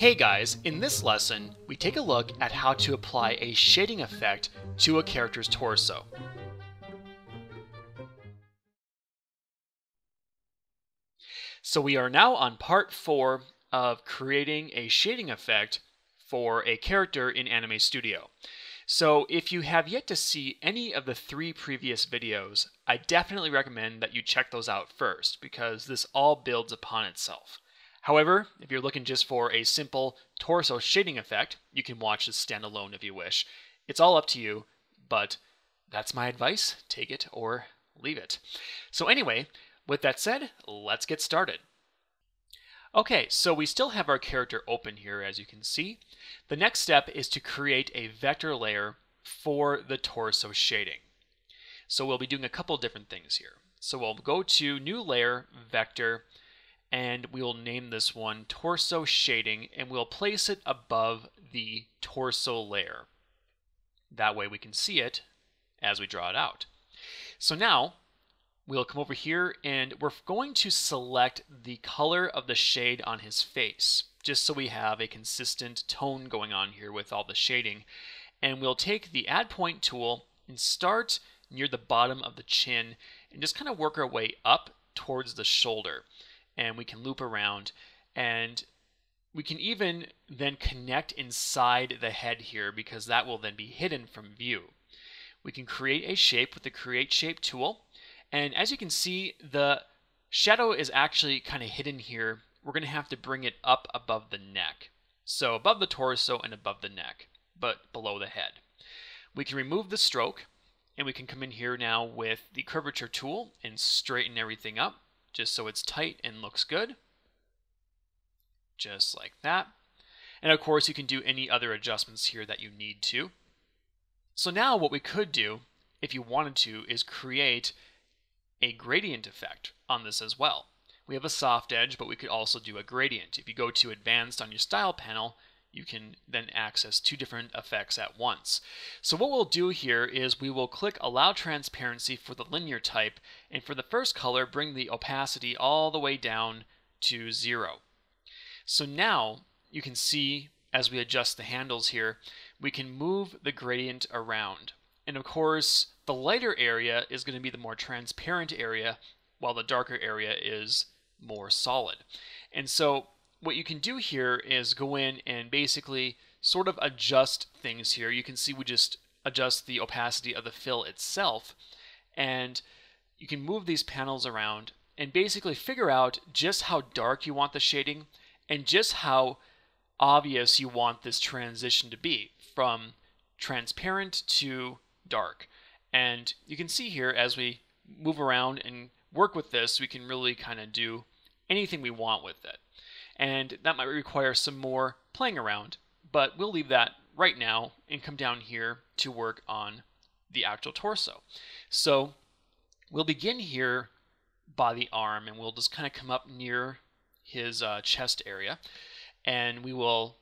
Hey guys, in this lesson, we take a look at how to apply a shading effect to a character's torso. So we are now on part 4 of creating a shading effect for a character in Anime Studio. So if you have yet to see any of the 3 previous videos, I definitely recommend that you check those out first, because this all builds upon itself. However, if you're looking just for a simple torso shading effect, you can watch this standalone if you wish. It's all up to you, but that's my advice. Take it or leave it. So anyway, with that said, let's get started. Okay, so we still have our character open here, as you can see. The next step is to create a vector layer for the torso shading. So we'll be doing a couple different things here. So we'll go to New Layer, Vector, and we will name this one Torso Shading, and we'll place it above the torso layer. That way we can see it as we draw it out. So now we'll come over here and we're going to select the color of the shade on his face, just so we have a consistent tone going on here with all the shading. And we'll take the Add Point tool and start near the bottom of the chin and just kind of work our way up towards the shoulder. And we can loop around, and we can even then connect inside the head here, because that will then be hidden from view. We can create a shape with the Create Shape tool, and as you can see, the shadow is actually kind of hidden here. We're going to have to bring it up above the neck. So above the torso and above the neck, but below the head. We can remove the stroke, and we can come in here now with the Curvature tool and straighten everything up, just so it's tight and looks good. Just like that. And of course, you can do any other adjustments here that you need to. So now what we could do, if you wanted to, is create a gradient effect on this as well. We have a soft edge, but we could also do a gradient. If you go to Advanced on your Style panel, you can then access 2 different effects at once. So what we'll do here is we will click Allow Transparency for the linear type, and for the first color, bring the opacity all the way down to 0. So now you can see, as we adjust the handles here, we can move the gradient around. And of course, the lighter area is going to be the more transparent area, while the darker area is more solid. And so what you can do here is go in and basically sort of adjust things here. You can see we just adjust the opacity of the fill itself, and you can move these panels around and basically figure out just how dark you want the shading and just how obvious you want this transition to be from transparent to dark. And you can see here, as we move around and work with this, we can really kind of do anything we want with it. And that might require some more playing around, but we'll leave that right now and come down here to work on the actual torso. So we'll begin here by the arm, and we'll just kind of come up near his chest area, and we will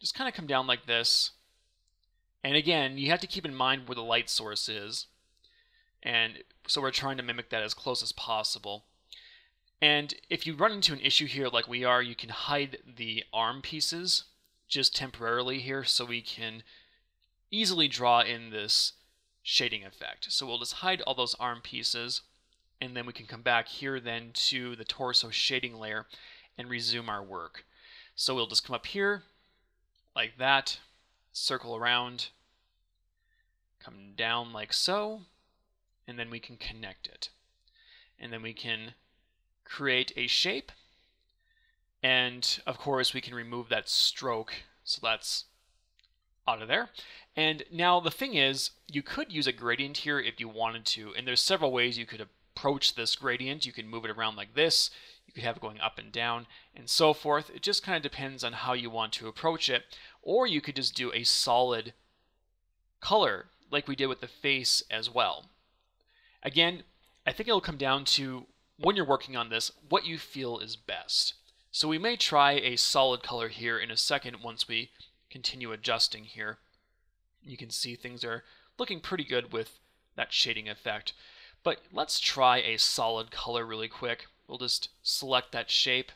just kind of come down like this. And again, you have to keep in mind where the light source is, and so we're trying to mimic that as close as possible. And if you run into an issue here like we are, you can hide the arm pieces just temporarily here, so we can easily draw in this shading effect. So we'll just hide all those arm pieces, and then we can come back here then to the torso shading layer and resume our work. So we'll just come up here like that, circle around, come down like so, and then we can connect it. And then we can create a shape, and of course we can remove that stroke, so that's out of there. And now the thing is, you could use a gradient here if you wanted to, and there's several ways you could approach this gradient. You can move it around like this, you could have it going up and down, and so forth. It just kind of depends on how you want to approach it. Or you could just do a solid color like we did with the face as well. Again, I think it'll come down to, when you're working on this, what you feel is best. So we may try a solid color here in a second once we continue adjusting here. You can see things are looking pretty good with that shading effect. But let's try a solid color really quick. We'll just select that shape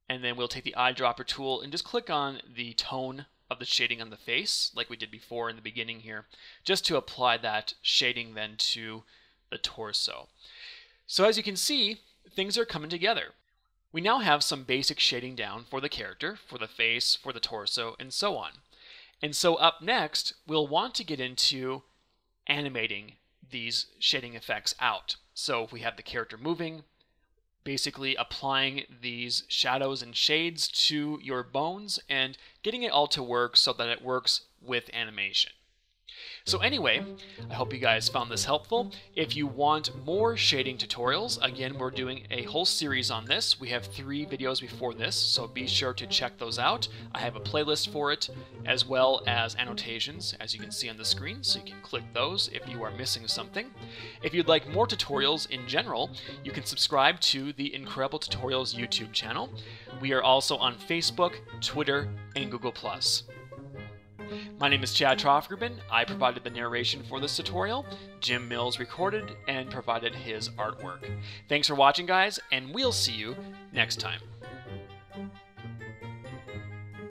and then we'll take the eyedropper tool and just click on the tone of the shading on the face, like we did before in the beginning here, just to apply that shading then to the torso. So as you can see, things are coming together. We now have some basic shading down for the character, for the face, for the torso, and so on. And so up next, we'll want to get into animating these shading effects out. So if we have the character moving, basically applying these shadows and shades to your bones and getting it all to work so that it works with animation. So anyway, I hope you guys found this helpful. If you want more shading tutorials, again, we're doing a whole series on this. We have 3 videos before this, so be sure to check those out. I have a playlist for it, as well as annotations, as you can see on the screen, so you can click those if you are missing something. If you'd like more tutorials in general, you can subscribe to the Incredible Tutorials YouTube channel. We are also on Facebook, Twitter, and Google+. My name is Chad Troftgruben. I provided the narration for this tutorial. Jim Mills recorded and provided his artwork. Thanks for watching, guys, and we'll see you next time.